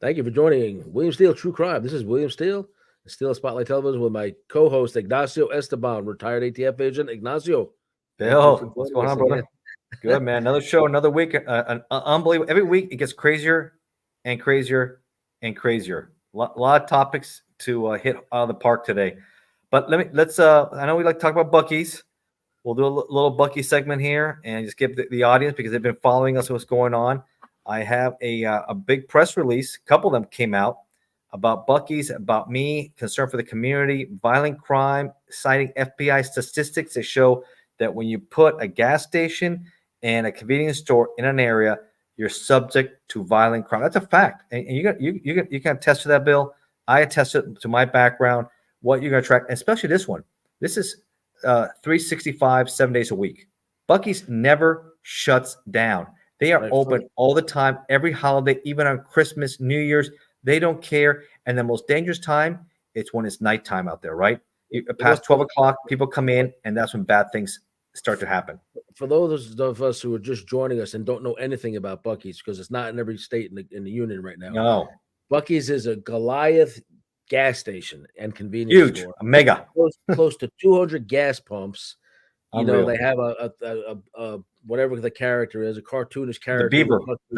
Thank you for joining William Steele True Crime. This is William Steele, Steele Spotlight Television, with my co-host Ignacio Esteban, retired ATF agent. Ignacio, Bill, what's going on, brother? Good, man. Another show, another week. Unbelievable. Every week it gets crazier and crazier and crazier. A lot of topics to hit out of the park today. But let's. I know we like to talk about Bucc-ees. We'll do a little Bucc-ee segment here and just give the audience, because they've been following us, what's going on. I have a big press release. A couple of them came out about Bucc-ees, about me, concern for the community, violent crime, citing FBI statistics that show that when you put a gas station and a convenience store in an area, you're subject to violent crime. That's a fact, and you can attest to that, Bill. I attest to my background, what you're going to track, especially this one. This is 365, 7 days a week. Bucc-ees never shuts down. They are open all the time, every holiday, even on Christmas, New Year's. They don't care. And the most dangerous time, it's when it's nighttime out there, right? Past 12 o'clock, people come in, and that's when bad things start to happen. For those of us who are just joining us and don't know anything about Bucc-ees, because it's not in every state in the union right now. No. Bucc-ees is a Goliath gas station and convenience store. A mega. Close to 200 gas pumps. Unreal. They have a whatever the character is, a cartoonish character. The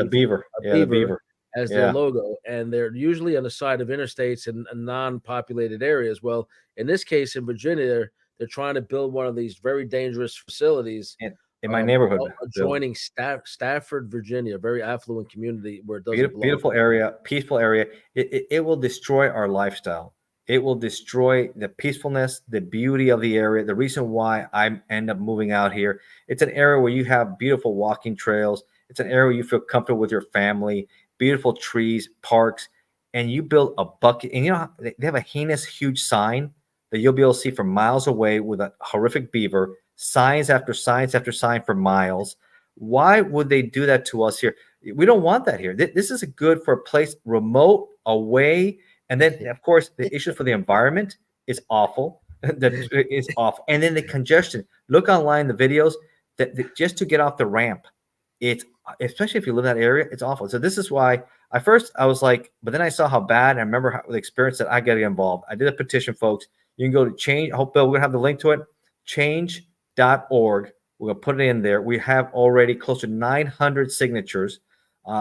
beaver. The beaver as their logo, and they're usually on the side of interstates and non-populated areas. Well, in this case, in Virginia, they're trying to build one of these very dangerous facilities in my neighborhood, adjoining Stafford, Virginia, a very affluent community where it doesn't beautiful area, peaceful area. It will destroy our lifestyle. It will destroy the peacefulness, the beauty of the area. The reason why I end up moving out here, it's an area where you have beautiful walking trails. It's an area where you feel comfortable with your family, beautiful trees, parks, and you build a bucket. And they have a heinous, huge sign that you'll be able to see from miles away with a horrific beaver, signs after signs after sign for miles. Why would they do that to us here? We don't want that here. This is good for a place remote, away. And then, of course, the issue for the environment is awful. It's awful. And then the congestion. Look online, the videos that just to get off the ramp, it's, especially if you live in that area, it's awful. So this is why I was like, but then I saw how bad, and I remember the experience that I got involved. I did a petition, folks. You can go to change. I hope, Bill, we're going to have the link to it. Change.org. We're going to put it in there. We have already close to 900 signatures.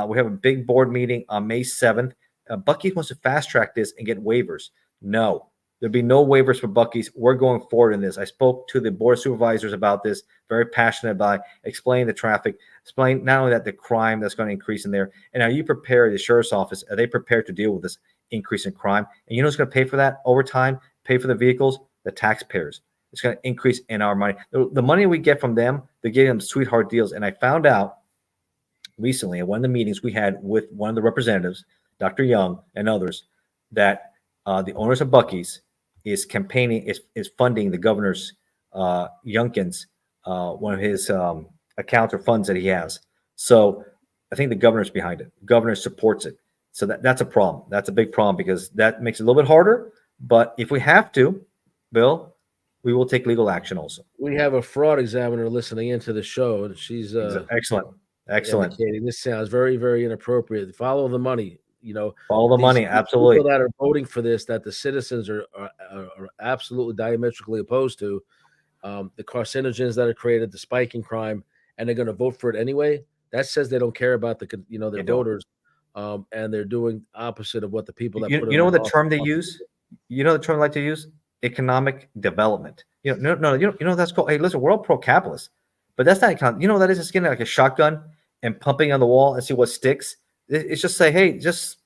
We have a big board meeting on May 7th. Bucc-ees wants to fast track this and get waivers. No, there'll be no waivers for Bucc-ees. We're going forward in this. I spoke to the board of supervisors about this, very passionate about explaining the traffic, explain not only that, the crime that's going to increase in there. And are you prepared, the sheriff's office, are they prepared to deal with this increase in crime? And you know who's going to pay for that over time, pay for the vehicles? The taxpayers. It's going to increase in our money. The money we get from them, they're getting them sweetheart deals. And I found out recently at one of the meetings we had with one of the representatives, Dr. Young and others, that the owners of Bucc-ees is campaigning, is funding the governor's Youngkin's, one of his accounts or funds that he has. So I think the governor's behind it. The governor supports it. So that's a problem. That's a big problem, because that makes it a little bit harder. But if we have to, Bill, we will take legal action also. We have a fraud examiner listening into the show, and she's excellent. This sounds very, very inappropriate. Follow the money. Follow the money. Absolutely. People that are voting for this, that the citizens are absolutely diametrically opposed to, the carcinogens that are created, the spike in crime, and they're going to vote for it anyway. That says they don't care about their voters, and they're doing opposite of what the people that put. You know what the term they use? You know the term I like to use? Economic development. No. You know that's called. Hey, listen, we're all pro-capitalist, but that's not economic. You know what that is? It's getting like a shotgun and pumping on the wall and see what sticks. It's just say, hey, just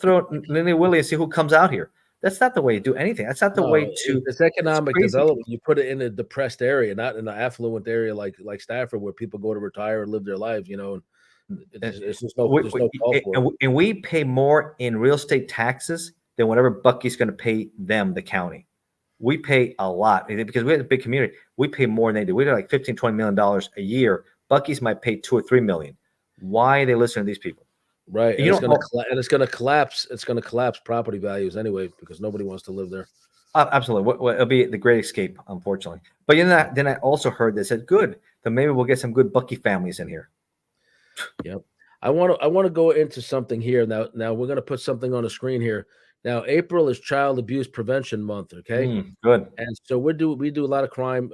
throw it nilly-willy and see who comes out here. That's not the way to do anything. That's not the way to. It's economic development. You put it in a depressed area, not in an affluent area like Stafford, where people go to retire and live their lives. It's just no call for it. And we pay more in real estate taxes than whatever Bucc-ee's going to pay them, the county. We pay a lot because we have a big community. We pay more than they do. We do like $15-20 million a year. Bucc-ee's might pay $2 or $3 million. Why are they listening to these people? Right, and it's going to collapse. It's going to collapse property values anyway, because nobody wants to live there. Absolutely, it'll be the great escape, unfortunately. But then I also heard they said, good, then maybe we'll get some good Bucc-ee families in here. Yep, I want to go into something here now. Now we're going to put something on the screen here. Now April is Child Abuse Prevention Month. Okay, Good. and so we do a lot of crime,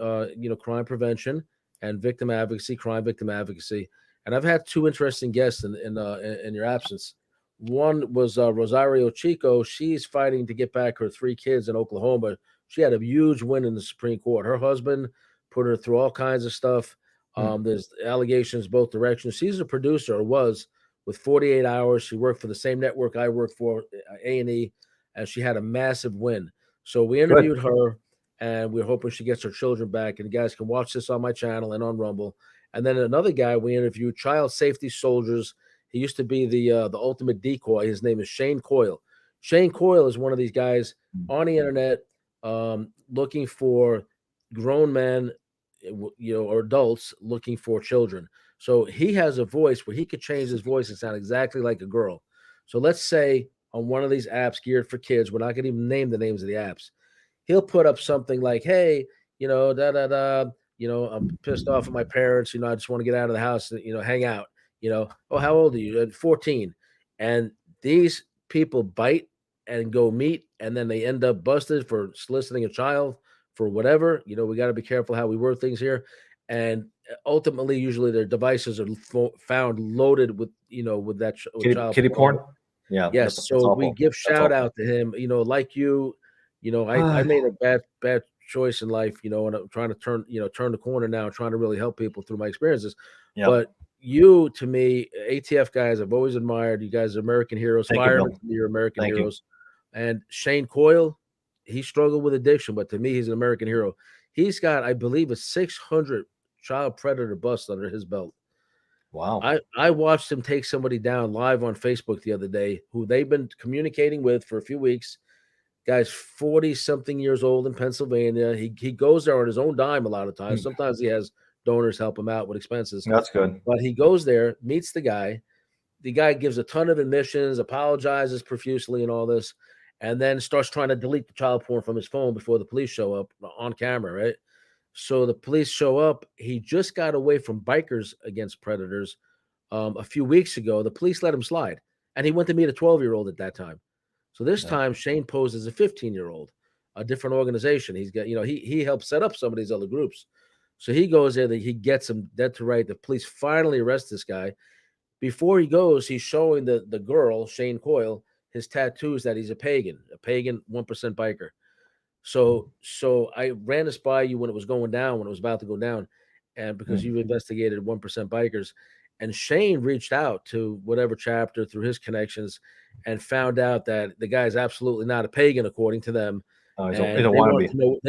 crime prevention and victim advocacy, crime victim advocacy. And I've had two interesting guests in your absence. One was Rosario Chico. She's fighting to get back her 3 kids in Oklahoma. She had a huge win in the Supreme Court. Her husband put her through all kinds of stuff. There's allegations both directions. She's a producer, or was, with 48 Hours. She worked for the same network I worked for, A&E, and she had a massive win. So we interviewed her, and we're hoping she gets her children back. And you guys can watch this on my channel and on Rumble. And then another guy we interviewed, Child Safety Soldiers. He used to be the ultimate decoy. His name is Shane Coyle. Shane Coyle is one of these guys on the internet looking for grown men, or adults looking for children. So he has a voice where he could change his voice and sound exactly like a girl. So let's say on one of these apps geared for kids, we're not going to even name the names of the apps. He'll put up something like, hey, I'm pissed off at my parents. I just want to get out of the house and, hang out. Oh, how old are you? At 14. And these people bite and go meet, and then they end up busted for soliciting a child for whatever. We got to be careful how we word things here. And ultimately, usually their devices are found loaded with, with that child kitty porn. Yeah. Yes. So we give shout out to him, like you, I made a bad choice in life, and I'm trying to turn the corner now, trying to really help people through my experiences. Yep. But you, to me, ATF guys, I've always admired. You guys are American heroes. Firemen, you're American heroes. And Shane Coyle, he struggled with addiction, but to me, he's an American hero. He's got, I believe, a 600 child predator bust under his belt. Wow. I watched him take somebody down live on Facebook the other day who they've been communicating with for a few weeks. Guy's 40-something years old in Pennsylvania. He goes there on his own dime a lot of times. Sometimes he has donors help him out with expenses. That's good. But he goes there, meets the guy. The guy gives a ton of admissions, apologizes profusely and all this, and then starts trying to delete the child porn from his phone before the police show up on camera, right? So the police show up. He just got away from Bikers Against Predators a few weeks ago. The police let him slide, and he went to meet a 12-year-old at that time. So this time, Shane posed as a 15-year-old, a different organization. He's got, he helped set up some of these other groups. So he goes there, he gets him dead to right. The police finally arrest this guy. Before he goes, he's showing the girl, Shane Coyle, his tattoos that he's a pagan 1% biker. So I ran this by you when it was going down, when it was about to go down, and because you've investigated 1% bikers. And Shane reached out to whatever chapter through his connections and found out that the guy's absolutely not a pagan, according to them. They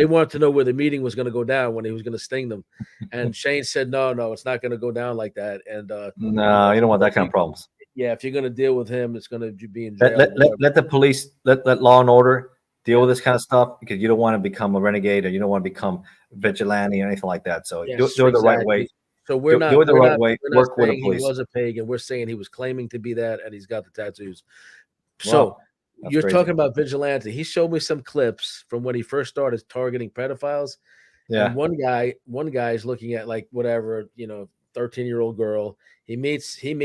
wanted to know where the meeting was going to go down, when he was going to sting them. And Shane said, no, it's not going to go down like that. And no, you don't want that kind of problems. Yeah, if you're going to deal with him, it's going to be in jail. Let the police, let law and order deal with this kind of stuff, because you don't want to become a renegade, or you don't want to become vigilante or anything like that. So do it the right way. So we're not do it the right way. Work with the saying police. He was a pagan. We're saying he was claiming to be that, and he's got the tattoos. So you're talking about vigilante. He showed me some clips from when he first started targeting pedophiles. Yeah. And one guy is looking at, like, whatever, 13-year-old girl. He meets him.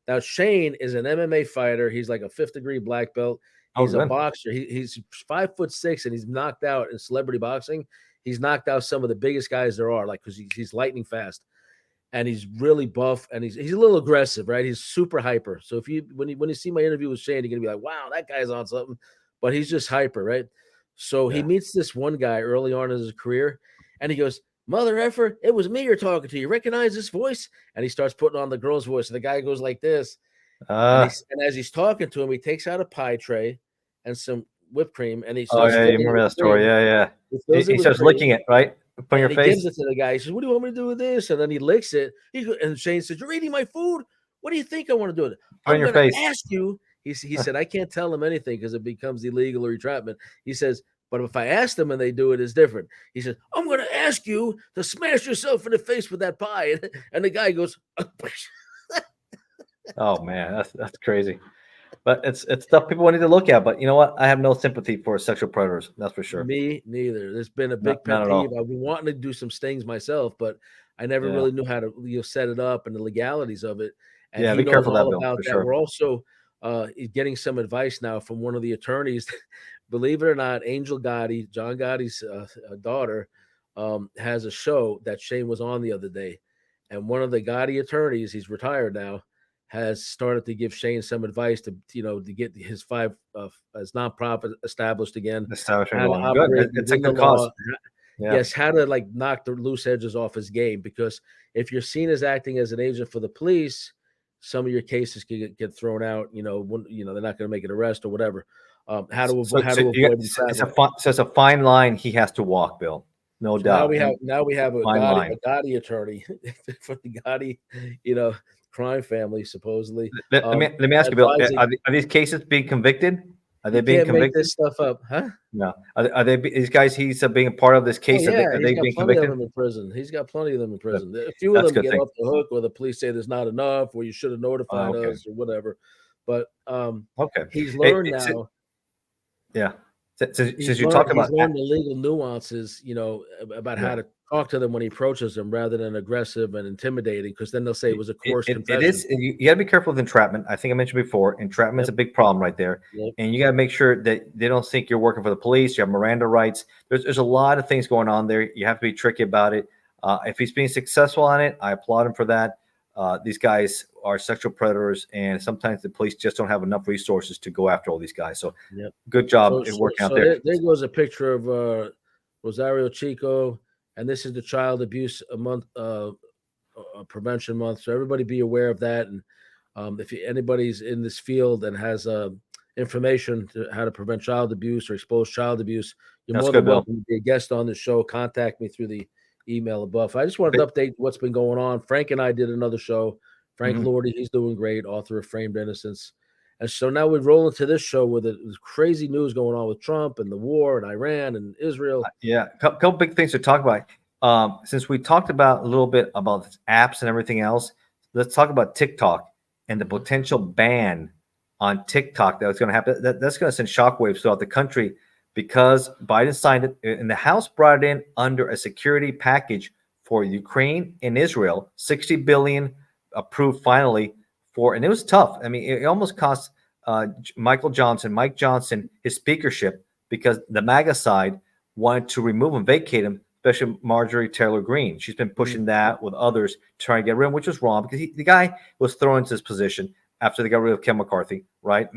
Now Shane is an MMA fighter. He's like a 5th degree black belt. He's a boxer. He's 5'6", and he's knocked out in celebrity boxing. He's knocked out some of the biggest guys there are, like, because he's lightning fast, and he's really buff, and he's a little aggressive, right? He's super hyper. So when you see my interview with Shane, you're gonna be like, wow, that guy's on something, but he's just hyper, right? So he meets this one guy early on in his career, and he goes, "Mother effer, it was me you're talking to. You recognize this voice?" And he starts putting on the girl's voice, and the guy goes like this. And as he's talking to him, he takes out a pie tray and some whipped cream, and he starts. Oh yeah, you remember that story? Yeah. He starts licking it, right? Put your face. He gives it to the guy. He says, "What do you want me to do with this?" And then he licks it. And Shane says, "You're eating my food. What do you think I want to do with it?" I'm going to ask you. He said, "I can't tell him anything because it becomes illegal or entrapment." He says, "But if I ask them and they do it, it's different." He says, "I'm going to ask you to smash yourself in the face with that pie." And the guy goes, "Oh man, that's crazy." But it's stuff people need to look at. But you know what? I have no sympathy for sexual predators. That's for sure. Me neither. There's been a big pet peeve. I've been wanting to do some stings myself, but I never really knew how to set it up and the legalities of it. and he be knows careful of that, all Bill, about for that. sure. We're also getting some advice now from one of the attorneys. Believe it or not, Angel Gotti, John Gotti's daughter, has a show that Shane was on the other day, and one of the Gotti attorneys, he's retired now, has started to give Shane some advice to get his his nonprofit established again, Establishment how to going good. operate It's a within the good cause. law. Yeah. Yes, how to like knock the loose edges off his game, because if you're seen as acting as an agent for the police, some of your cases can get thrown out. They're not going to make an arrest or whatever. How to So, avoid traveling. it's a fine line he has to walk, Bill. No So now doubt. we have And a fine line. Gotti attorney for the Gotti, crime family supposedly. Let me ask you, Bill. Advising. Are these cases being convicted? Are they You being can't make convicted? this stuff up, huh? No. Are they these guys? He's being a part of this Oh case. yeah, Are he's they got being plenty of convicted? them in prison. He's got plenty of them in Good. prison. A few of That's a them good get thing. off the hook, or the police say there's not enough, or you should have notified Okay. us, or whatever. But Okay. he's Hey, learned now. yeah. Since He's you talked about learned the legal nuances, about how yeah. to talk to them when he approaches them, rather than aggressive and intimidating. Because then they'll say it was a coerced It confession. is. You got to be careful with entrapment. I think I mentioned before, entrapment's Yep. a big problem right there. Yep. And you got to make sure that they don't think you're working for the police. You have Miranda rights. There's a lot of things going on there. You have to be tricky about it. If he's being successful on it, I applaud him for that. These guys are sexual predators, and sometimes the police just don't have enough resources to go after all these guys. So, Yep. good job in working out there. There goes a picture of Rosario Chico, and this is the Child Abuse Prevention Month. So everybody be aware of that. And if anybody's in this field and has information to how to prevent child abuse or expose child abuse, you're more than welcome to be a guest on the show. Contact me through the email above. I just wanted to update what's been going on. Frank and I did another show. Frank Lordi, he's doing great, author of Framed Innocence. And so now we roll into this show with crazy news going on with Trump and the war and Iran and Israel. Yeah, a couple big things to talk about. Since we talked about a little bit about apps and everything else, let's talk about TikTok and the potential ban on TikTok that's going to happen. That's going to send shockwaves throughout the country, because Biden signed it and the House brought it in under a security package for Ukraine and Israel, 60 billion approved finally for, and it was tough. I mean, it almost cost Mike Johnson, his speakership, because the MAGA side wanted to remove him, vacate him, especially Marjorie Taylor Greene. She's been pushing that with others, trying to get rid of him, which was wrong, because the guy was thrown into this position after they got rid of Ken McCarthy, right?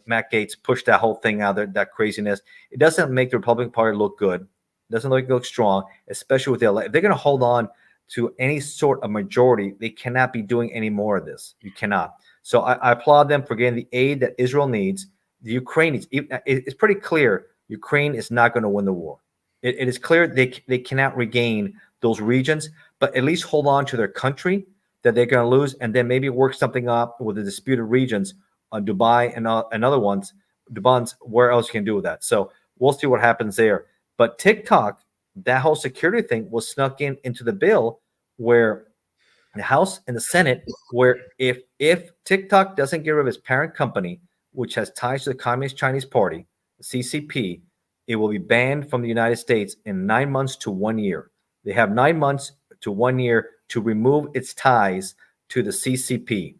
Matt Gaetz pushed that whole thing out there, that craziness. It doesn't make the Republican Party look good. It doesn't look strong, especially with the elect. If they're going to hold on to any sort of majority, they cannot be doing any more of this. You cannot. So I applaud them for getting the aid that Israel needs. The Ukraine needs. It's pretty clear Ukraine is not going to win the war. It is clear they cannot regain those regions, but at least hold on to their country that they're going to lose, and then maybe work something up with the disputed regions on Dubai and other ones. Dubon's, where else you can do with that. So we'll see what happens there. But TikTok, that whole security thing was snuck into the bill, where the House and the Senate, where if TikTok doesn't get rid of its parent company, which has ties to the Communist Chinese Party, the CCP, it will be banned from the United States in 9 months to 1 year. They have 9 months to 1 year to remove its ties to the CCP.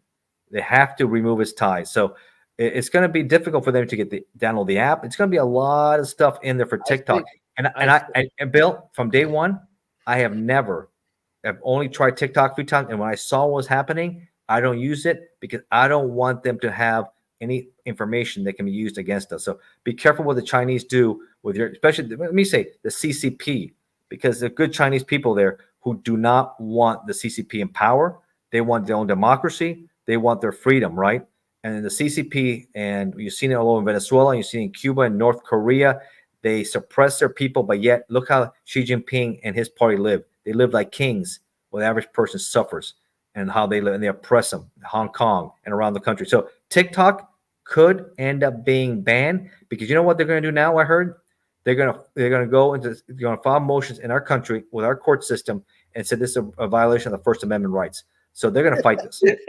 They have to remove its ties. So it's going to be difficult for them to download the app. It's going to be a lot of stuff in there for TikTok. And Bill, from day one, I've only tried TikTok a few times, and when I saw what was happening, I don't use it because I don't want them to have any information that can be used against us. So be careful what the Chinese do with especially, let me say, the CCP, because there are good Chinese people there who do not want the CCP in power. They want their own democracy. They want their freedom, right? And the CCP, and you've seen it all over Venezuela, you've seen it in Cuba and North Korea, they suppress their people, but yet look how Xi Jinping and his party live. They live like kings, where the average person suffers, and how they live, and they oppress them in Hong Kong and around the country. So TikTok could end up being banned, because you know what they're going to do now? I heard they're going to file motions in our country with our court system and say this is a violation of the First Amendment rights. So they're going to fight this. Isn't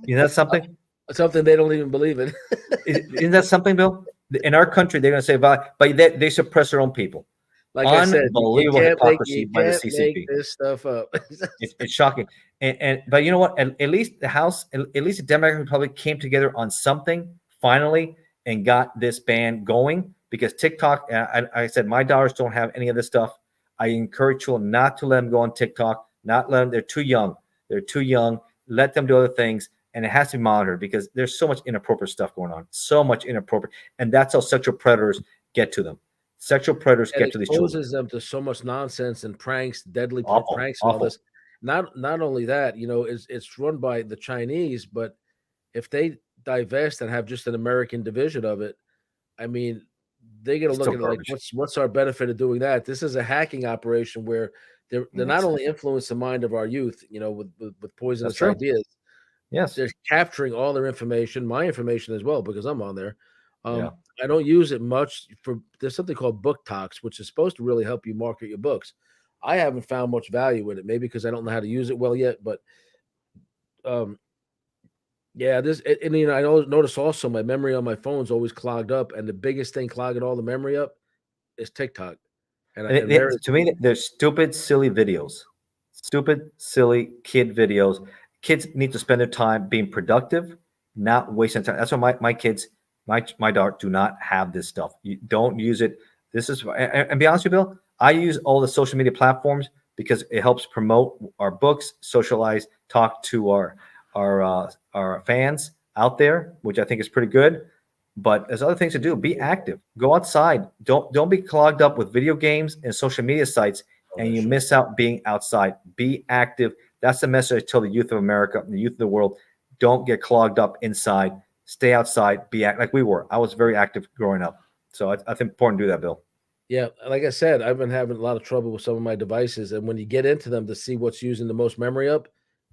that something? Something they don't even believe in. Isn't that something, Bill? In our country, they're going to say, but they suppress their own people. Like I said, Unbelievable hypocrisy you by the can't make CCP. this stuff up. It's shocking. And but you know what? At least the House, at least the Democratic Republic came together on something finally and got this ban going. Because TikTok, I said my daughters don't have any of this stuff. I encourage children not to let them go on TikTok. Not let them. They're too young. They're too young. Let them do other things, and it has to be monitored because there's so much inappropriate stuff going on. So much inappropriate, and that's how sexual predators get to them. Sexual predators It get to these children. exposes them to so much nonsense and pranks, deadly Awful, pranks, and all awful. this. Not only that, it's run by the Chinese, but if they divest and have just an American division of it, I mean, they're gonna look Still at it like, garbage. what's our benefit of doing that? This is a hacking operation where they're not only influence the mind of our youth, with That's poisonous true. ideas, Yes. they're capturing all their information, my information as well, because I'm on there. Yeah. I don't use it much there's something called book talks, which is supposed to really help you market your books. I haven't found much value in it, maybe because I don't know how to use it well yet, but um yeah, I notice also my memory on my phone is always clogged up, and the biggest thing clogging all the memory up is TikTok. And very To me, they're stupid, silly videos. Stupid, silly kid videos. Kids need to spend their time being productive, not wasting time. That's why my kids, my daughter, do not have this stuff. You don't use it. This is and be honest with you, Bill. I use all the social media platforms because it helps promote our books, socialize, talk to our fans out there, which I think is pretty good. But there's other things to do. Be active. Go outside. Don't be clogged up with video games and social media sites, and you miss out being outside. Be active. That's the message I tell the youth of America and the youth of the world. Don't get clogged up inside. Stay outside. Be like we were. I was very active growing up, so I think it's important to do that, Bill. Yeah, like I said, I've been having a lot of trouble with some of my devices, and when you get into them to see what's using the most memory up,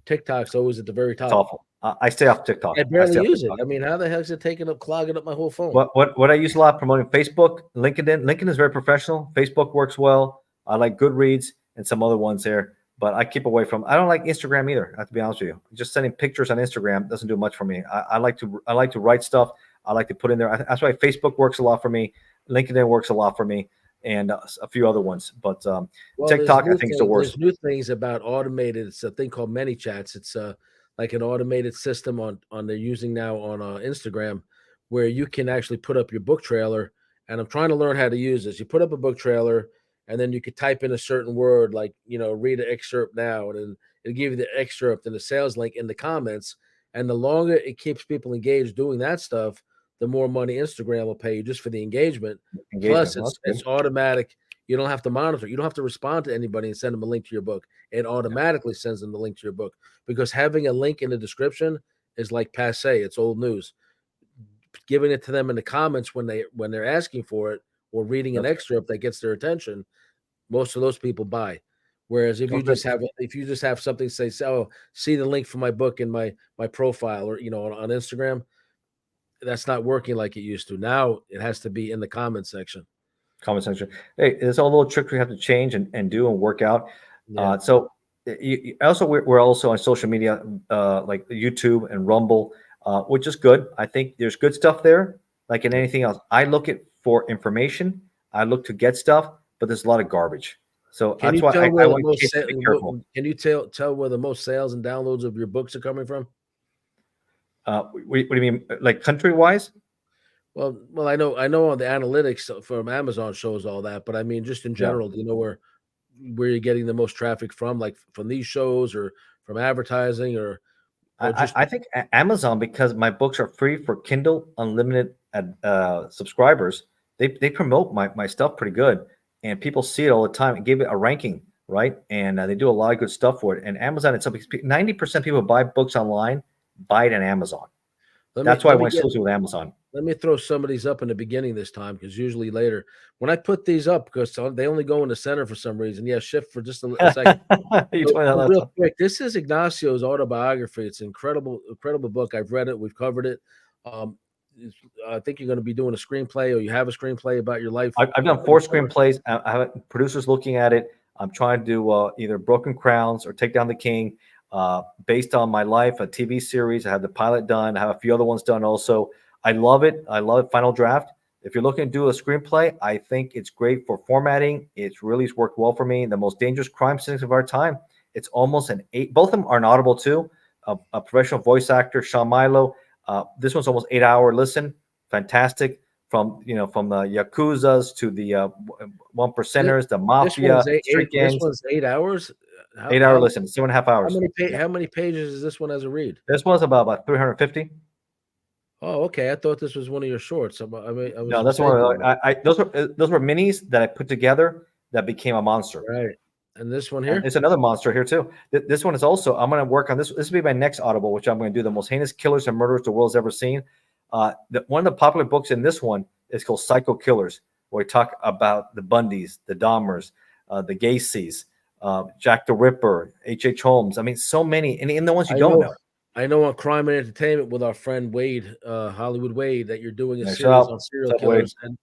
TikTok's always at the very It's top. awful. I stay off TikTok. I I barely stay off use it. TikTok. I mean, how the heck is it clogging up my whole phone? What I use a lot promoting Facebook, LinkedIn. LinkedIn is very professional. Facebook works well. I like Goodreads and some other ones there, but I keep away from. I don't like Instagram either. I have to be honest with you. Just sending pictures on Instagram doesn't do much for me. I like to write stuff. I like to put in there. That's why Facebook works a lot for me. LinkedIn works a lot for me, and a few other ones. But TikTok, I think, is the worst. There's new things about automated. It's a thing called ManyChats. It's like an automated system on they're using now on Instagram, where you can actually put up your book trailer. And I'm trying to learn how to use this. You put up a book trailer, and then you could type in a certain word, like read an excerpt now, and then it'll give you the excerpt and the sales link in the comments. And the longer it keeps people engaged doing that stuff, the more money Instagram will pay you just for the engagement. Plus, Well, it's automatic. You don't have to monitor. You don't have to respond to anybody and send them a link to your book. It automatically sends them the link to your book, because having a link in the description is like passe. It's old news. Giving it to them in the comments when they're asking for it, or reading an excerpt that gets their attention, most of those people buy. Whereas if you just have something say, "Oh, see the link for my book in my profile," or on Instagram, that's not working like it used to. Now it has to be in the comment section. Comment section. Hey, there's all little tricks we have to change and do and work out. Yeah. So also we're also on social media like YouTube and Rumble, which is good. I think there's good stuff there, like in anything else. I look at for information. I look to get stuff, but there's a lot of garbage. So Can that's you why tell I where the want most kids to be careful. can you tell where the most sales and downloads of your books are coming from? What do you mean, like country wise? Well, I know on the analytics from Amazon shows all that, but I mean, just in Yeah. general, do you know where you're getting the most traffic from, like from these shows or from advertising or just I think Amazon, because my books are free for Kindle Unlimited subscribers, they promote my stuff pretty good, and people see it all the time and give it a ranking, right? And they do a lot of good stuff for it. And Amazon, it's something 90% of people buy books online buy it on Amazon. That's why I went exclusive with Amazon. Let me throw some of these up in the beginning this time, because usually later when I put these up, because they only go in the center for some reason. Yeah, shift for just a second. Real quick, this is Ignacio's autobiography. It's an incredible book. I've read it. We've covered it. I think you're going to be doing a screenplay, or you have a screenplay about your life. I've done 4 screenplays. I have producers looking at it. I'm trying to do either Broken Crowns or Take Down the King, based on my life, a TV series. I have the pilot done. I have a few other ones done also. I love it. Final Draft. If you're looking to do a screenplay, I think it's great for formatting. It's really worked well for me. The most dangerous crime scenes of our time. It's almost an 8. Both of them are an Audible too. A professional voice actor, Sean Milo. This one's almost 8-hour listen. Fantastic. From the Yakuzas to the one percenters, the mafia, street gangs. This one's 8 hours. 8-hour listen, 7.5 hours. How many pages is this one as a read? This one's about 350. Oh, okay. I thought this was one of your shorts. No, that's one. Those were minis that I put together that became a monster. Right. And this one here, and it's another monster here too. This one is also. I'm going to work on this. This will be my next Audible, which I'm going to do. The most heinous killers and murderers the world's ever seen. One of the popular books in this one is called Psycho Killers, where we talk about the Bundys, the Dahmers, the Gacy's, Jack the Ripper, H.H. Holmes. I mean, so many, and the ones you don't know. I know on Crime and Entertainment with our friend Wade, Hollywood Wade, that you're doing a series on serial killers. And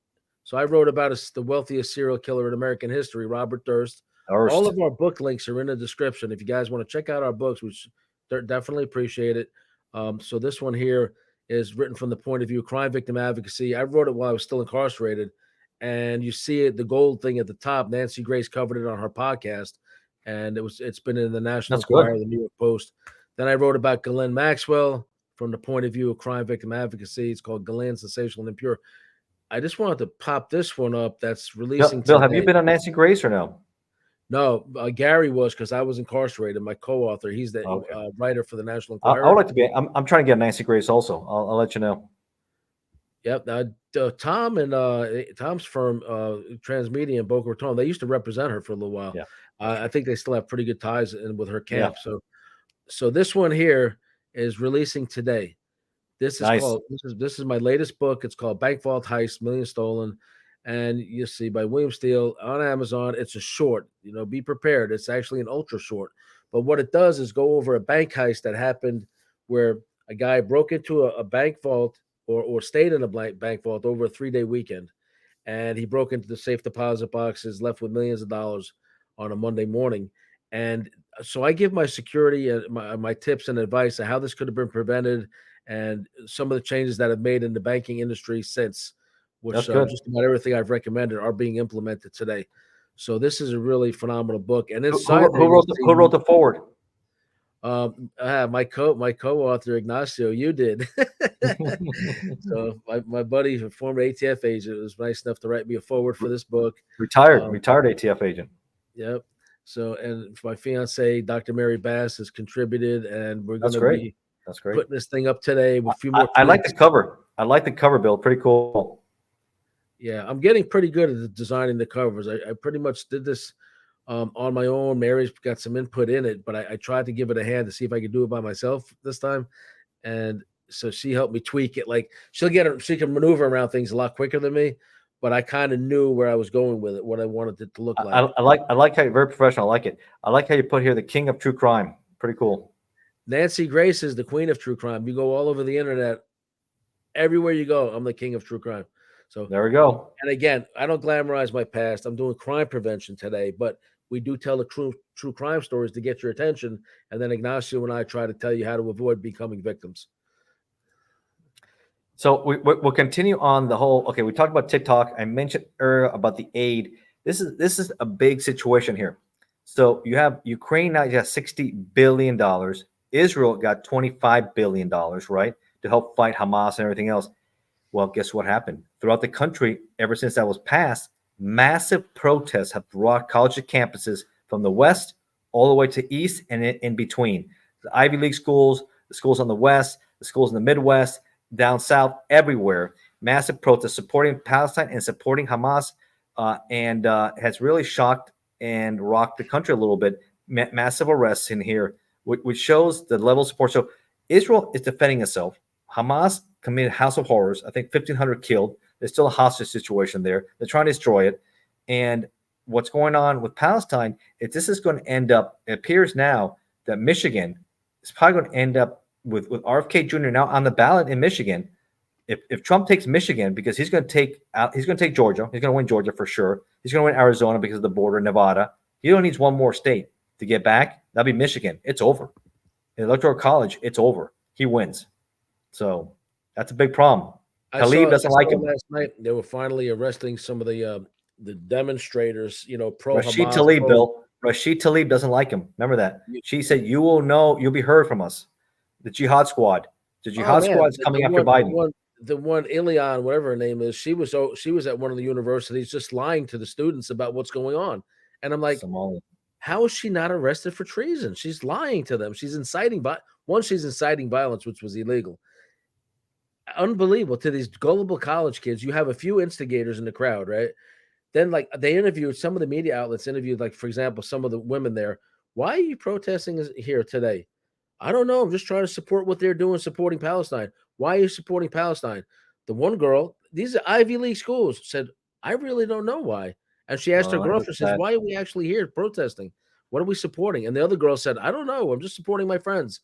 so I wrote about the wealthiest serial killer in American history, Robert Durst. All of our book links are in the description. If you guys want to check out our books, which definitely appreciate it. So this one here is written from the point of view of crime victim advocacy. I wrote it while I was still incarcerated. And you see it, the gold thing at the top. Nancy Grace covered it on her podcast. And it's been in the National Enquirer, the New York Post. Then I wrote about Ghislaine Maxwell from the point of view of crime victim advocacy. It's called Ghislaine, Sensational, and Impure. I just wanted to pop this one up that's releasing Bill, have you been on Nancy Grace or no? No, Gary was, because I was incarcerated. My co-author, he's the writer for the National Enquirer. I would like to be. I'm trying to get Nancy Grace also. I'll let you know. Yep. Tom and Tom's firm, Transmedia in Boca Raton, they used to represent her for a little while. Yeah. I think they still have pretty good ties with her camp. Yeah. So this one here is releasing today. This is called. This is my latest book. It's called Vault Heist, Millions Stolen. And you see by William Steele on Amazon. It's a short, be prepared. It's actually an ultra short. But what it does is go over a bank heist that happened where a guy broke into a bank vault or stayed in a bank vault over a 3-day weekend. And he broke into the safe deposit boxes, left with millions of dollars on a Monday morning. And so I give my security and my tips and advice on how this could have been prevented and some of the changes that have made in the banking industry since. Which just about everything I've recommended are being implemented today. So this is a really phenomenal book. And inside, who wrote the forward? My co-author Ignacio, you did. So my buddy, a former ATF agent, was nice enough to write me a forward for this book. Retired ATF agent. Yep. So, and my fiance, Dr. Mary Bass, has contributed, and we're going to be putting this thing up today with a few more. I like the cover. I like the cover, Bill. Pretty cool. Yeah, I'm getting pretty good at designing the covers. I pretty much did this on my own. Mary's got some input in it, but I tried to give it a hand to see if I could do it by myself this time. And so she helped me tweak it. Like she can maneuver around things a lot quicker than me, but I kind of knew where I was going with it, what I wanted it to look like. I like how you're very professional. I like it. I like how you put here the king of true crime. Pretty cool. Nancy Grace is the queen of true crime. You go all over the internet, everywhere you go, I'm the king of true crime. So there we go. And again, I don't glamorize my past. I'm doing crime prevention today, but we do tell the true crime stories to get your attention. And then Ignacio and I try to tell you how to avoid becoming victims. So we'll continue on the whole. Okay, we talked about TikTok. I mentioned earlier about the aid. This is a big situation here. So you have Ukraine now got $60 billion. Israel got $25 billion, right, to help fight Hamas and everything else. Well, guess what happened? Throughout the country, ever since that was passed, massive protests have rocked college campuses from the west all the way to east and in between. The Ivy League schools, the schools on the west, the schools in the Midwest, down south, everywhere. Massive protests supporting Palestine and supporting Hamas, and has really shocked and rocked the country a little bit. Massive arrests in here, which shows the level of support. So Israel is defending itself. Hamas committed house of horrors. I think 1,500 killed. There's still a hostage situation there. They're trying to destroy it. And what's going on with Palestine is this is going to end up, it appears now that Michigan is probably going to end up with RFK Jr. now on the ballot in Michigan. If Trump takes Michigan, because he's going to take Georgia. He's going to win Georgia for sure. He's going to win Arizona because of the border, Nevada. He only needs one more state to get back. That'll be Michigan. It's over. In the Electoral College, it's over. He wins. So that's a big problem. Talib I doesn't like saw him. last night they were finally arresting some of the demonstrators, pro Rashid Hamas, Talib, pro. Bill. Rashid Talib doesn't like him. Remember that. She said, "You will know. You'll be heard from us." The Jihad Squad. The Oh Jihad Squad man, is coming after Biden. the one Ilion, whatever her name is, she was at one of the universities just lying to the students about what's going on. And I'm like, Somalia. how is she not arrested for treason? She's lying to them. She's inciting she's inciting violence, which was illegal. Unbelievable to these gullible college kids. You have a few instigators in the crowd, right? Then like they interviewed some of the media outlets interviewed, like, for example, some of the women there. Why are you protesting here today? I don't know. I'm just trying to support what they're doing, supporting Palestine. Why are you supporting Palestine? The one girl, these are Ivy League schools, said, I really don't know why. And she asked her girlfriend, says, why are we actually here protesting? What are we supporting? And the other girl said, I don't know. I'm just supporting my friends.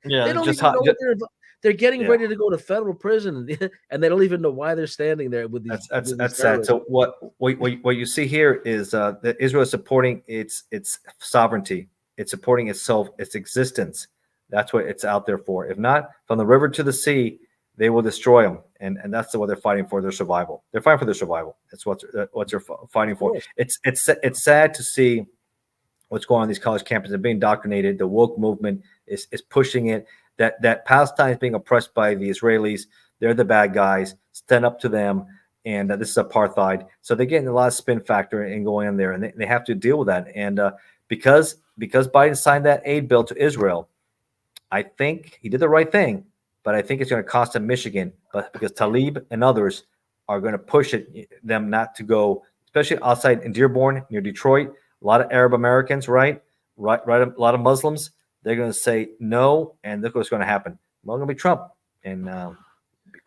Yeah, They don't even know what they're getting ready to go to federal prison, and they don't even know why they're standing there with these. That's sad. So what you see here is that Israel is supporting its sovereignty. It's supporting itself, its existence. That's what it's out there for. If not, from the river to the sea, they will destroy them, and that's what they're fighting for, their survival. They're fighting for their survival. That's what they're fighting for. It's sad to see what's going on in these college campuses. They're being indoctrinated. The woke movement is pushing it. That Palestine is being oppressed by the Israelis. They're the bad guys. Stand up to them. And this is apartheid. So they're getting a lot of spin factor and going in there, and they have to deal with that. And because Biden signed that aid bill to Israel, I think he did the right thing, but I think it's going to cost him Michigan. But because Talib and others are going to push them not to go, especially outside in Dearborn near Detroit, a lot of Arab Americans, right, a lot of Muslims. They're going to say no, and look what's going to happen. Well, it's going to be Trump, and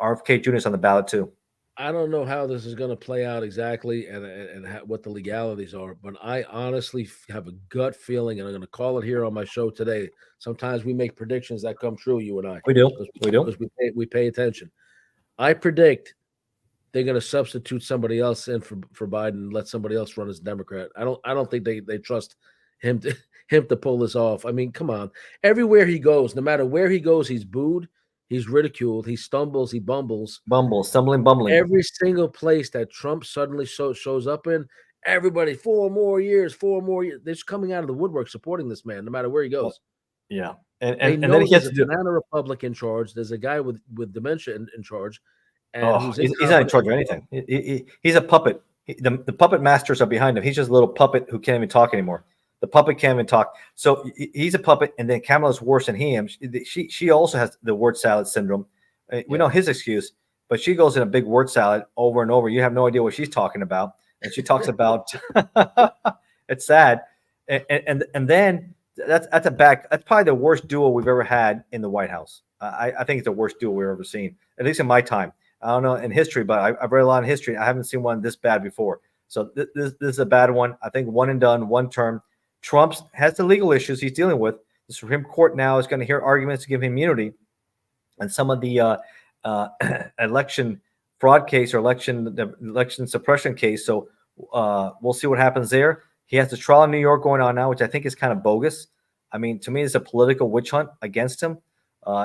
RFK Jr. is on the ballot too. I don't know how this is going to play out exactly, and what the legalities are, but I honestly have a gut feeling, and I'm going to call it here on my show today. Sometimes we make predictions that come true, you and I. We do. Because we pay attention. I predict they're going to substitute somebody else in for Biden and let somebody else run as Democrat. I don't think they trust him to pull this off. I mean, come on. Everywhere he goes, no matter where he goes, he's booed, he's ridiculed, he stumbles, he bumbles. Stumbling, bumbling. Every single place that Trump suddenly shows up in, everybody, 4 more years. They're just coming out of the woodwork supporting this man, no matter where he goes. Yeah. And then he has a banana republic in charge. There's a guy with dementia in charge. And he's not in charge of anything. He's a puppet. The puppet masters are behind him. He's just a little puppet who can't even talk anymore. The puppet can't even talk. So he's a puppet, and then Kamala's worse than him. She also has the word salad syndrome. We know his excuse, but she goes in a big word salad over and over. You have no idea what she's talking about, and she talks about. It's sad, and then that's probably the worst duo we've ever had in the White House. I think it's the worst duo we've ever seen, at least in my time. I don't know in history, but I've read a lot in history. I haven't seen one this bad before. So this is a bad one. I think one and done, one term. Trump has the legal issues he's dealing with. The Supreme Court now is going to hear arguments to give him immunity. And some of the election fraud case or election suppression case. So we'll see what happens there. He has the trial in New York going on now, which I think is kind of bogus. I mean, to me, it's a political witch hunt against him.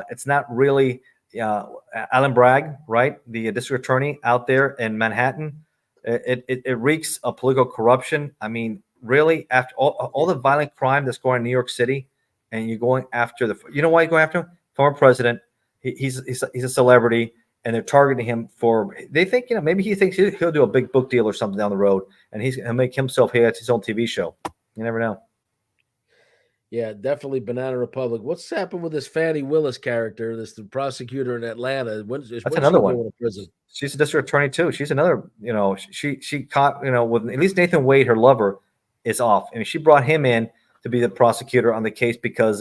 It's not really Alan Bragg, right? The district attorney out there in Manhattan. It reeks of political corruption. I mean, really, after all the violent crime that's going on in New York City, and you're going after you know why you're going after him? Former president. He's a celebrity, and they're targeting him for. They think maybe he thinks he'll do a big book deal or something down the road, and he'll make himself his own TV show. You never know. Yeah, definitely Banana Republic. What's happened with this Fannie Willis character, the prosecutor in Atlanta? When's another one. Going to prison? She's a district attorney too. She's another, she caught, with at least Nathan Wade, her lover, is off. I mean, she brought him in to be the prosecutor on the case because,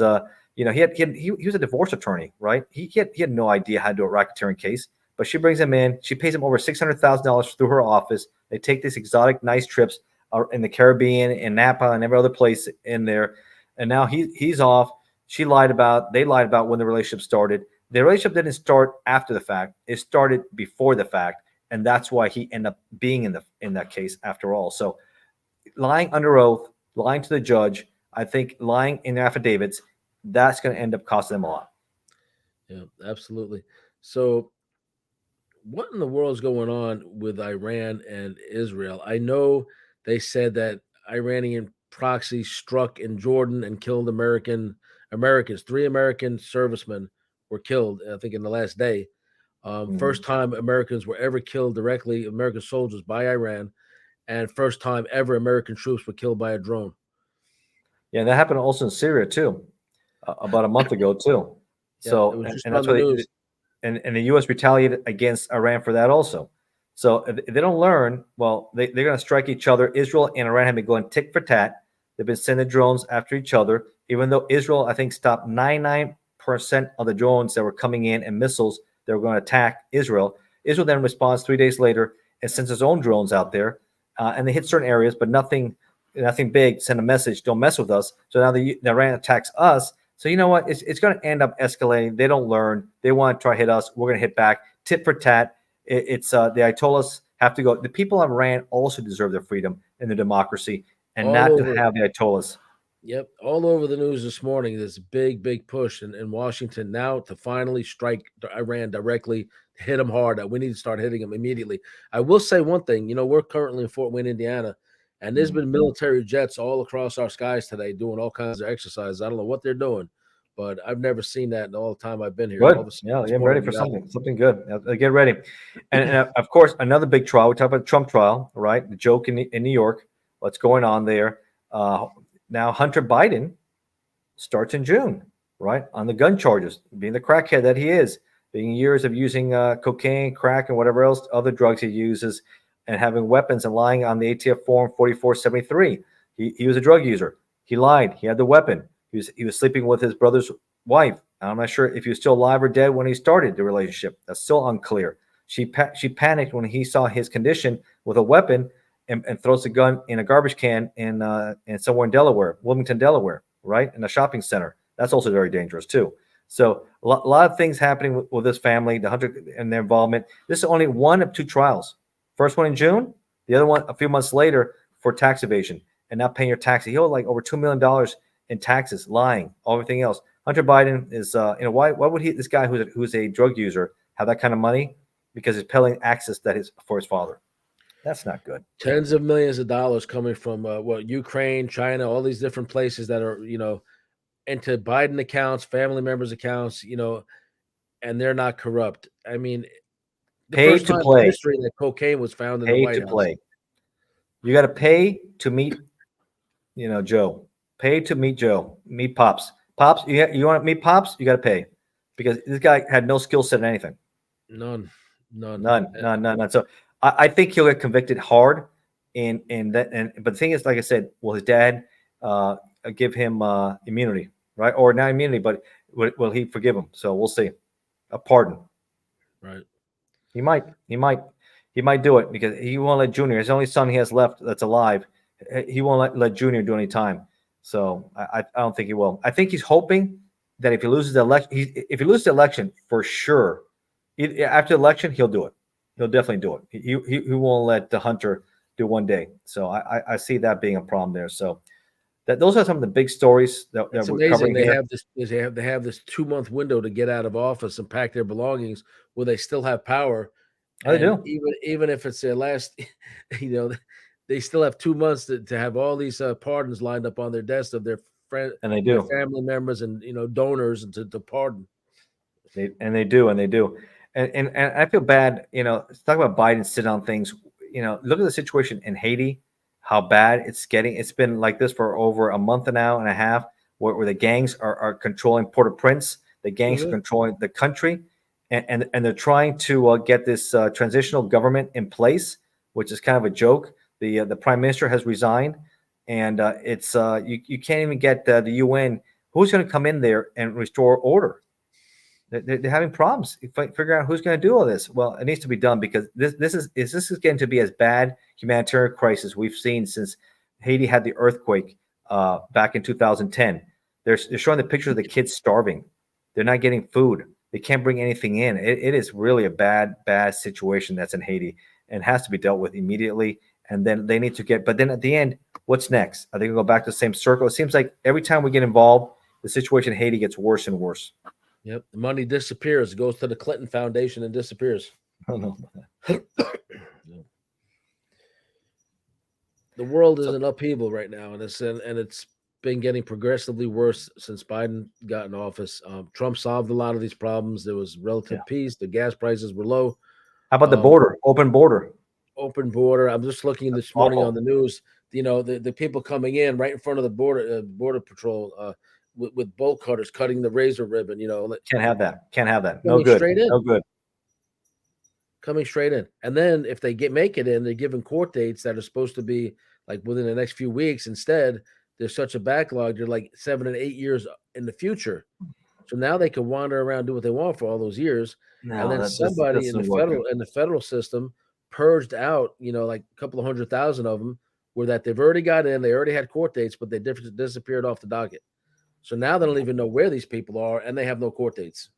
he was a divorce attorney, right? He had no idea how to do a racketeering case, but she brings him in. She pays him over $600,000 through her office. They take these exotic, nice trips in the Caribbean and Napa and every other place in there. And now he's off. They lied about when the relationship started. The relationship didn't start after the fact. It started before the fact. And that's why he ended up being in that case after all. So lying under oath, lying to the judge, I think lying in affidavits, that's going to end up costing them a lot. Yeah, absolutely. So what in the world is going on with Iran and Israel? I know they said that Iranian proxy struck in Jordan and killed Americans. 3 American servicemen were killed, I think, in the last day. First time Americans were ever killed directly, American soldiers by Iran, and first time ever American troops were killed by a drone. Yeah, that happened also in Syria too, about a month ago too. Yeah, it So, was just and on that's the why news. and the U.S. retaliated against Iran for that also. So if they don't learn, well, they're going to strike each other. Israel and Iran have been going tick for tat. They've been sending drones after each other, even though Israel, I think, stopped 99% of the drones that were coming in and missiles that were going to attack Israel. Israel then responds 3 days later and sends its own drones out there, and they hit certain areas, but nothing big. Send a message, don't mess with us. So now the Iran attacks us. So you know what? It's going to end up escalating. They don't learn. They want to try to hit us. We're going to hit back. Tit for tat. It's the Ayatollahs have to go. The people of Iran also deserve their freedom and their democracy, and All not to over. have the Ayatollahs. Yep, all over the news this morning. There's a big push in Washington now to finally strike Iran directly, hit them hard. We need to start hitting them immediately. I will say one thing. We're currently in Fort Wayne, Indiana, and there's been military jets all across our skies today doing all kinds of exercises. I don't know what they're doing, but I've never seen that in all the time I've been here. And all Good. of a sudden Yeah, this get ready morning for we got something good. Get ready. And of course, another big trial. We talked about the Trump trial, right? The joke in New York. What's going on there? Now, Hunter Biden starts in June, right? On the gun charges, being the crackhead that he is, being years of using cocaine, crack, and whatever else other drugs he uses, and having weapons and lying on the ATF form 4473. He was a drug user. He lied. He had the weapon. He was sleeping with his brother's wife. I'm not sure if he was still alive or dead when he started the relationship. That's still unclear. She panicked when he saw his condition with a weapon and throws the gun in a garbage can in somewhere in Delaware, Wilmington, Delaware, right? In a shopping center. That's also very dangerous too. So a lot of things happening with this family, the Hunter and their involvement. This is only one of 2 trials. First one in June, the other one a few months later for tax evasion and not paying your taxes. He owed like over $2 million in taxes, lying, everything else. Hunter Biden is, why would this guy who's a drug user have that kind of money? Because he's paying access that is for his father. That's not good. tens of millions of dollars coming from Ukraine, China, all these different places that are into Biden accounts, family members' accounts, and they're not corrupt. I mean, the Pay first to time in play. history that cocaine was found in the Pay White to House. play. You got to pay to meet, Joe. Pay to meet Joe. Meet Pops. Pops, you want to meet Pops? You got to pay because this guy had no skill set in anything. None. None. So I think he'll get convicted hard in that. But the thing is, like I said, will his dad give him immunity, right? Or not immunity, but will he forgive him? So we'll see. A pardon. Right. He might do it because he won't let Junior. His only son he has left that's alive. He won't let Junior do any time. So I don't think he will. I think he's hoping that if he loses the election, if he loses the election for sure, after the election he'll do it. He'll definitely do it. He won't let the Hunter do one day. So I see that being a problem there. So those are some of the big stories that It's we're amazing covering they here. have this. They have this 2-month window to get out of office and pack their belongings, where they still have power. Oh, they And do. even if it's their last, they still have 2 months to have all these pardons lined up on their desk of their friend, And they their do. family members, and donors, and to pardon. They do. And I feel bad, talk about Biden sitting on things. Look at the situation in Haiti, how bad it's getting. It's been like this for over a month now and a half, where the gangs are controlling Port-au-Prince. The gangs are controlling the country, and they're trying to get this transitional government in place, which is kind of a joke. The prime minister has resigned, and it's you can't even get the UN. Who's going to come in there and restore order? They're having problems figuring out who's going to do all this. Well, it needs to be done because this is getting to be as bad humanitarian crisis we've seen since Haiti had the earthquake back in 2010. They're showing the picture of the kids starving. They're not getting food. They can't bring anything in. It is really a bad situation that's in Haiti and has to be dealt with immediately. And then they need to get. But then at the end, what's next? Are they going to go back to the same circle? It seems like every time we get involved, the situation in Haiti gets worse and worse. Yep, the money disappears, goes to the Clinton Foundation and disappears. I don't know. The world is So, in upheaval right now, and it's been getting progressively worse since Biden got in office. Trump solved a lot of these problems. There was yeah. relative peace. The gas prices were low. How about the Um, border? Open border. Open border. I'm just looking this morning on Awful. the news. You know, the people coming in right in front of the border patrol with bolt cutters cutting the razor ribbon. You know, Can't have that. Can't have that. No coming good. straight in. No good. Coming straight in. And then if they make it in, they're given court dates that are supposed to be like within the next few weeks. Instead, there's such a backlog. They're like 7 and 8 years in the future. So now they can wander around, do what they want for all those years. And No, then that somebody doesn't work. in the federal system purged out, you know, like a couple of 100,000 of them where that they've already got in, they already had court dates, but they disappeared off the docket. So now they don't even know where these people are, and they have no court dates.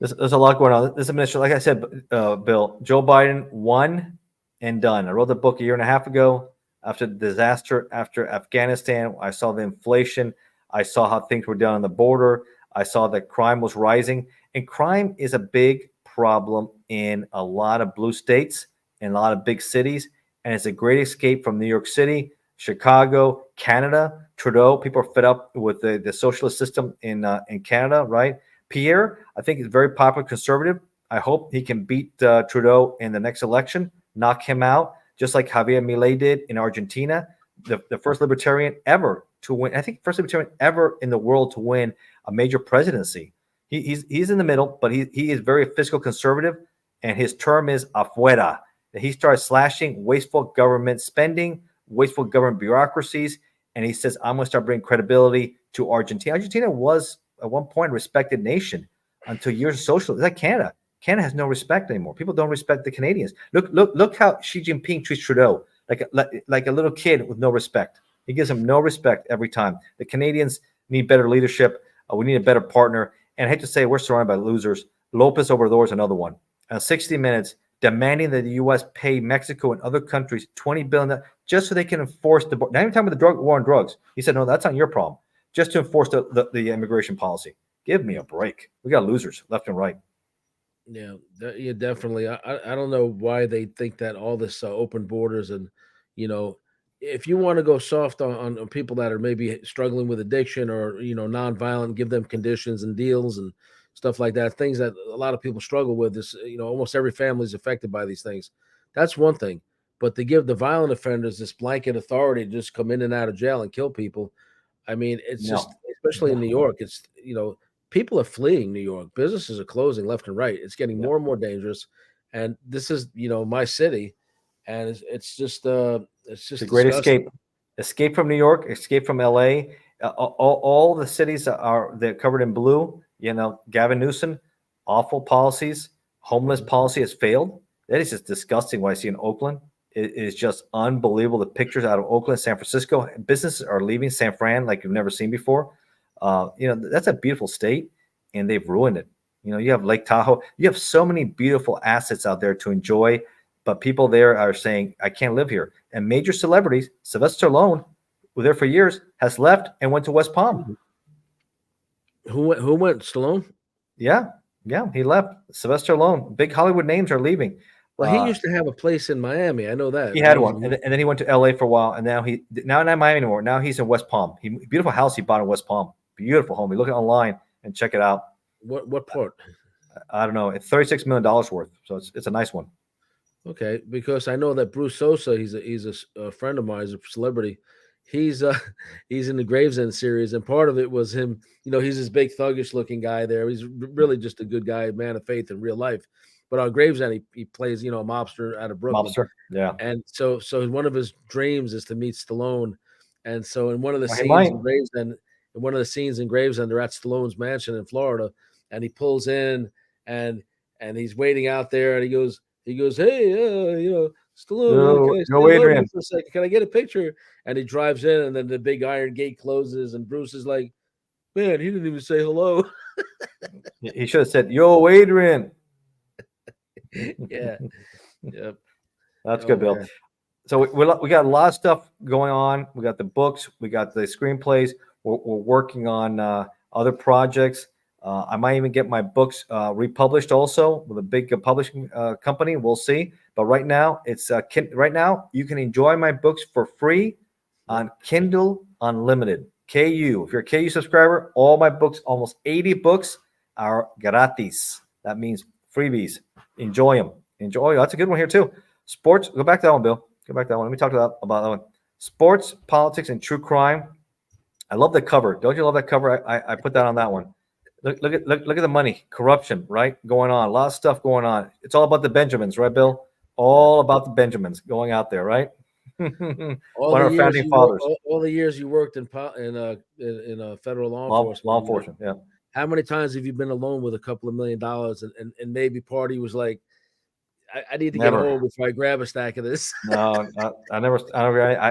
There's a lot going on. This administration, like I said, Bill, Joe Biden won and done. I wrote the book a year and a half ago after the disaster after Afghanistan. I saw the inflation. I saw how things were done on the border. I saw that crime was rising. And crime is a big problem in a lot of blue states and a lot of big cities. And it's a great escape from New York City, Chicago, Canada. Trudeau, people are fed up with the socialist system in Canada, right? Pierre, I think, is very popular conservative. I hope he can beat Trudeau in the next election, knock him out, just like Javier Milei did in Argentina, the first libertarian ever to win. I think first libertarian ever in the world to win a major presidency. He's in the middle, but he is very fiscal conservative, and his term is afuera. He starts slashing wasteful government spending, wasteful government bureaucracies, and he says, I'm going to start bringing credibility to Argentina. Argentina was at one point a respected nation until years of socialism. It's like Canada. Canada has no respect anymore. People don't respect the Canadians. Look how Xi Jinping treats Trudeau like a little kid with no respect. He gives him no respect every time. The Canadians need better leadership. We need a better partner. And I hate to say, we're surrounded by losers. Lopez Obrador is another one. 60 Minutes demanding that the U.S. pay Mexico and other countries $20 billion just so they can enforce the border. Not even talking about the drug war on drugs. He said, no, that's not your problem. Just to enforce the immigration policy. Give me a break. We got losers left and right. Yeah, yeah, definitely. I don't know why they think that all this open borders and, you know, if you want to go soft on people that are maybe struggling with addiction or, you know, nonviolent, give them conditions and deals and stuff like that, things that a lot of people struggle with is, you know, almost every family is affected by these things. That's one thing. But to give the violent offenders this blanket authority to just come in and out of jail and kill people, I mean, it's No. just, especially in New York, it's, you know, people are fleeing New York. Businesses are closing left and right. It's getting more and more dangerous. And this is, you know, my city. And it's just It's a great disgusting. escape from New York, escape from LA. All the cities they're covered in blue. You know, Gavin Newsom, awful policies. Homeless policy has failed. That is just disgusting what I see in Oakland. It is just unbelievable. The pictures out of Oakland, San Francisco, businesses are leaving San Fran like you've never seen before. You know, that's a beautiful state, and they've ruined it. You know, you have Lake Tahoe. You have so many beautiful assets out there to enjoy, but people there are saying, I can't live here. And major celebrities, Sylvester Stallone, who was there for years, has left and went to West Palm. Who went? Stallone? Yeah, he left. Sylvester Stallone. Big Hollywood names are leaving. Well, he used to have a place in Miami. I know that. He had one, and then he went to LA for a while, and now not in Miami anymore. Now he's in West Palm. Beautiful house he bought in West Palm. Beautiful home. You look it online and check it out. What part? I don't know. It's $36 million worth, so it's a nice one. Okay, because I know that Bruce Sosa, he's a friend of mine, he's a celebrity. He's he's in the Gravesend series, and part of it was him. You know, he's this big thuggish looking guy there. He's really just a good guy, man of faith in real life. But on Gravesend, he plays, you know, a mobster out of Brooklyn. Mobster, yeah. And so one of his dreams is to meet Stallone. And so in one of the He scenes might. in Gravesend, they're at Stallone's mansion in Florida, and he pulls in and he's waiting out there, and he goes, hey, you know, Stallone, can I say hello Adrian. for a second? Can I get a picture? And he drives in, and then the big iron gate closes, and Bruce is like, man, he didn't even say hello. He should have said, yo, Adrian. Yeah. Yep. That's good, Bill. Man. So we got a lot of stuff going on. We got the books. We got the screenplays. We're working on other projects. I might even get my books republished also with a big publishing company. We'll see. But right now, it's right now you can enjoy my books for free on Kindle Unlimited. KU. If you're a KU subscriber, all my books, almost 80 books, are gratis. That means freebies. Enjoy them. Enjoy. That's a good one here too. Sports. Go back to that one, Bill. Go back to that one. Let me talk about that one. Sports, politics, and true crime. I love the cover. Don't you love that cover? I put that on that one. Look at the money, corruption, right? Going on. A lot of stuff going on. It's all about the Benjamins, right, Bill? All about the Benjamins going out there, right? One of our founding fathers. All the years you worked in federal law enforcement. Law enforcement, yeah. How many times have you been alone with a couple of $1 million and maybe party was like, I need to get home before I grab a stack of this? No, I never.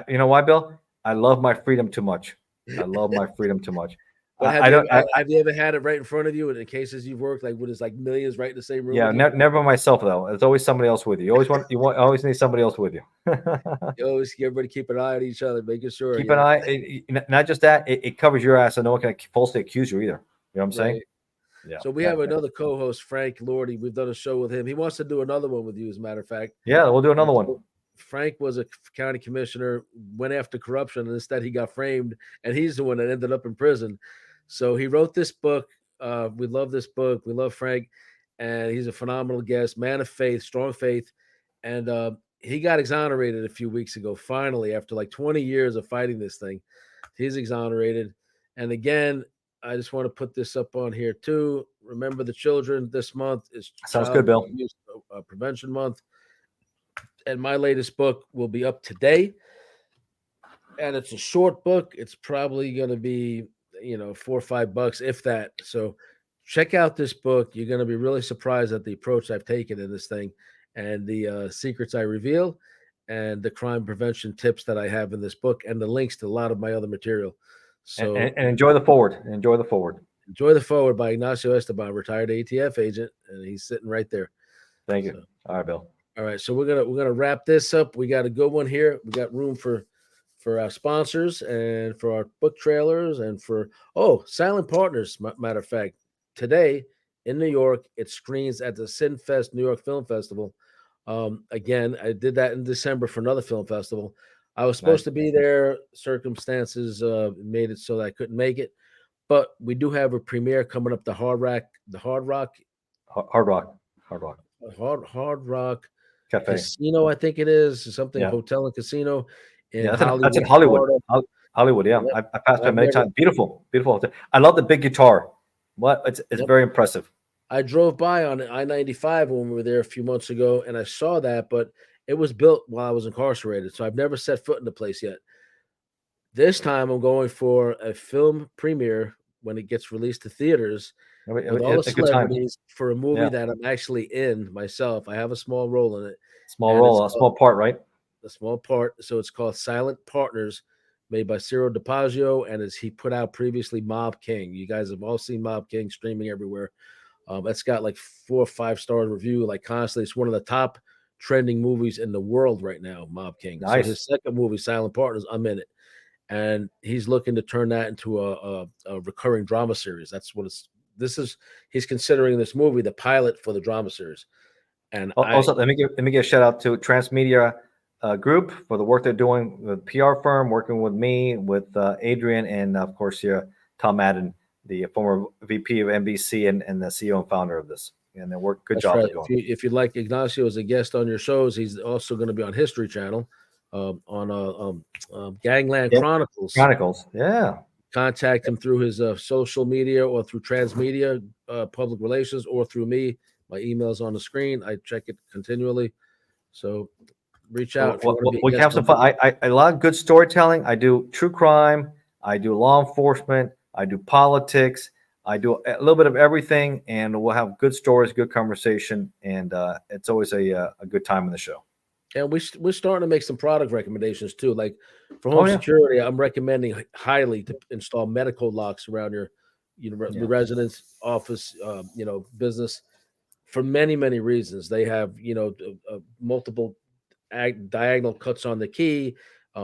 You know why, Bill? I love my freedom too much. I love my freedom too much. But have you ever had it right in front of you in cases you've worked like when it's like millions right in the same room? Yeah, never myself though. There's always somebody else with you. You always need somebody else with you. You always everybody keep an eye on each other, making sure. Keep an eye. Not just that, it covers your ass, so no one can falsely accuse you either. You know what I'm saying? Yeah. So we have another co-host, Frank Lordi. We've done a show with him. He wants to do another one with you, as a matter of fact. Yeah, we'll do another one. Frank was a county commissioner, went after corruption, and instead he got framed, and he's the one that ended up in prison. So he wrote this book. We love this book. We love Frank, and he's a phenomenal guest, man of faith, strong faith. And he got exonerated a few weeks ago, finally, after like 20 years of fighting this thing. He's exonerated. And again, I just want to put this up on here too. Remember the children this month is Sounds good, Bill. Prevention Month. And my latest book will be up today. And it's a short book. It's probably going to be, $4 or $5, if that. So check out this book. You're going to be really surprised at the approach I've taken in this thing and the secrets I reveal and the crime prevention tips that I have in this book and the links to a lot of my other material. So and enjoy the forward. Enjoy the forward. Enjoy the Forward by Ignacio Esteban, retired ATF agent, and he's sitting right there. Thank you. All right, Bill. All right, so we're gonna wrap this up. We got a good one here. We got room for our sponsors and for our book trailers and for silent partners. Matter of fact, today in New York, it screens at the SinFest New York Film Festival. Again, I did that in December for another film festival. I was supposed to be there. Circumstances made it so that I couldn't make it. But we do have a premiere coming up. The Hard Rock Cafe. Casino, I think it is something hotel and casino in Hollywood. That's in Hollywood. Hollywood, yeah. I passed by many times. Beautiful. I love the big guitar. It's very impressive. I drove by on I-95 when we were there a few months ago, and I saw that, but it was built while I was incarcerated, so I've never set foot in the place yet. This time I'm going for a film premiere when it gets released to theaters with all the celebrities for a movie that I'm actually in myself. I have a small role in it. A small part, right? A small part. So it's called Silent Partners, made by Ciro DiPaggio, and as he put out previously, Mob King. You guys have all seen Mob King streaming everywhere. That's got like 4 or 5 star review, like constantly. It's one of the top trending movies in the world right now, Mob King. Nice. So his second movie, Silent Partners, I'm in it. And he's looking to turn that into a recurring drama series. That's what he's considering this movie the pilot for the drama series. And also, let me give a shout out to Transmedia Group for the work they're doing with PR firm, working with me, with Adrian, and of course here Tom Madden, the former VP of NBC and the CEO and founder of this. And they work good job. Right. If you'd like Ignacio as a guest on your shows, he's also going to be on History Channel on Gangland Chronicles. Yeah. Contact him through his social media or through Transmedia public relations or through me. My email's on the screen. I check it continually. So reach out. We can have some fun. I love good storytelling. I do true crime. I do law enforcement. I do politics. I do a little bit of everything, and we'll have good stories, good conversation, and it's always a good time in the show. And we're starting to make some product recommendations too. Like for home security, I'm recommending highly to install medical locks around your, the residence, office, business, for many, many reasons. They have, multiple diagonal cuts on the key.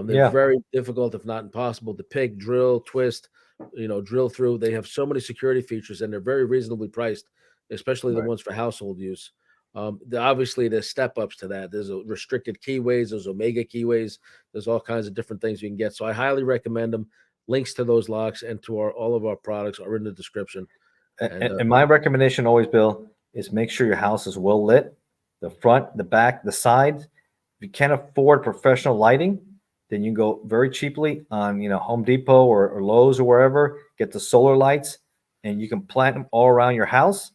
They're very difficult, if not impossible, to pick, drill, twist. drill through. They have so many security features, and they're very reasonably priced, especially the ones for household use. Obviously, there's step ups to that. There's restricted keyways, there's Omega keyways, there's all kinds of different things you can get. So I highly recommend them. Links to those locks and to all of our products are in the description. And my recommendation always, Bill, is make sure your house is well lit, the front, the back, the sides. If you can't afford professional lighting, then you go very cheaply on Home Depot or Lowe's or wherever. Get the solar lights, and you can plant them all around your house,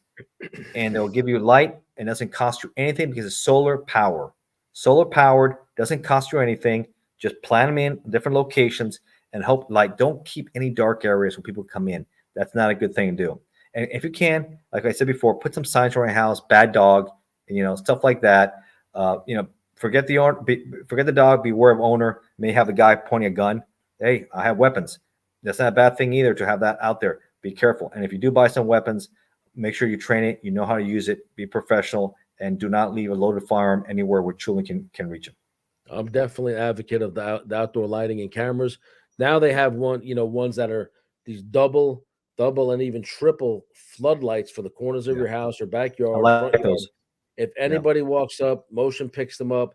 and they'll give you light. It doesn't cost you anything because it's solar power. Solar powered, doesn't cost you anything. Just plant them in different locations and hope light. Don't keep any dark areas where people come in. That's not a good thing to do. And if you can, like I said before, put some signs around your house, bad dog, stuff like that. Forget the dog, beware of owner. May have the guy pointing a gun. Hey, I have weapons. That's not a bad thing either to have that out there. Be careful. And if you do buy some weapons, make sure you train it. You know how to use it. Be professional, and do not leave a loaded firearm anywhere where children can reach them. I'm definitely an advocate of the outdoor lighting and cameras. Now they have ones that are these double, and even triple floodlights for the corners of your house or backyard, front yard. Those. If anybody walks up, motion picks them up,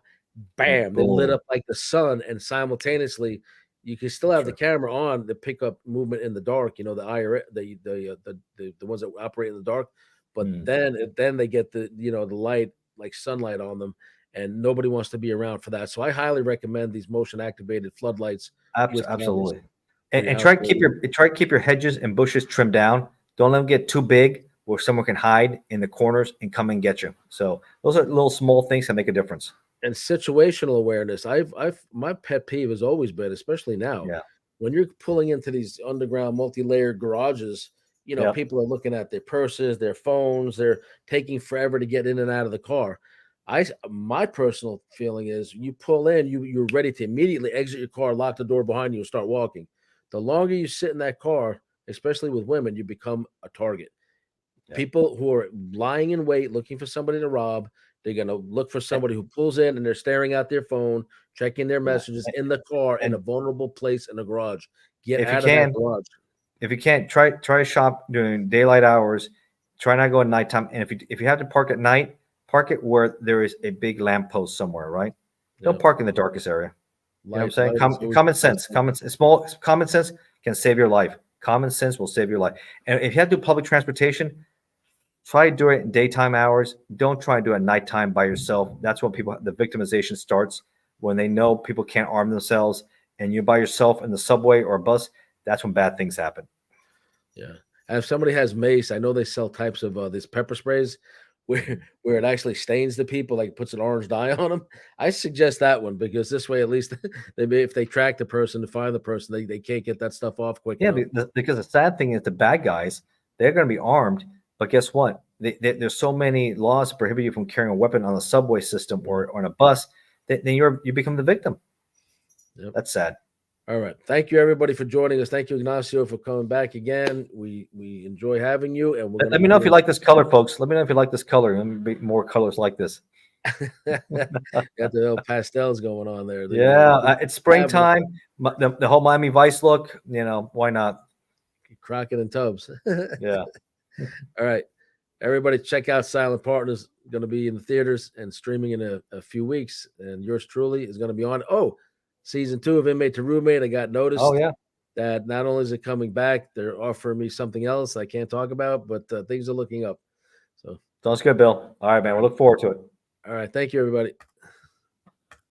bam, they lit up like the sun, and simultaneously you can still have the camera on to pick up movement in the dark. The ones that operate in the dark, but then they get the light like sunlight on them, and nobody wants to be around for that. So I highly recommend these motion activated floodlights. Absolutely, and try to keep your hedges and bushes trimmed down. Don't let them get too big where someone can hide in the corners and come and get you. So those are little small things that make a difference. And situational awareness. My pet peeve has always been, especially now, when you're pulling into these underground multi-layered garages, people are looking at their purses, their phones, they're taking forever to get in and out of the car. My personal feeling is you pull in, you're ready to immediately exit your car, lock the door behind you, and start walking. The longer you sit in that car, especially with women, you become a target. People who are lying in wait, looking for somebody to rob, they're going to look for somebody who pulls in and they're staring at their phone, checking their messages in the car in a vulnerable place in the garage. Get out of that garage. If you can't, try to shop during daylight hours. Try not to go at nighttime. And if you have to park at night, park it where there is a big lamppost somewhere, right? Don't park in the darkest area. You know what I'm saying? Common sense. Common sense can save your life. Common sense will save your life. And if you have to do public transportation, try to do it in daytime hours. Don't try to do it at nighttime by yourself. That's when the victimization starts. When they know people can't arm themselves and you're by yourself in the subway or a bus, that's when bad things happen. Yeah. And if somebody has mace, I know they sell types of these pepper sprays where it actually stains the people, like puts an orange dye on them. I suggest that one because this way, at least if they track the person to find the person, they can't get that stuff off quick. Yeah, because the sad thing is the bad guys, they're going to be armed. But guess what? There's so many laws that prohibit you from carrying a weapon on a subway system or on a bus. Then you become the victim. Yep. That's sad. All right. Thank you, everybody, for joining us. Thank you, Ignacio, for coming back again. We enjoy having you. And let me know if you like this color, folks. Let me know if you like this color. Let me be more colors like this. Got the little pastels going on there. It's springtime. The whole Miami Vice look. Why not? Crockett and Tubbs. Yeah. All right. Everybody check out Silent Partners. Going to be in the theaters and streaming in a few weeks. And yours truly is going to be on. Season 2 of Inmate to Roommate. I got noticed that not only is it coming back, they're offering me something else I can't talk about, but things are looking up. So sounds good, Bill. All right, man. We'll look forward to it. All right. Thank you, everybody.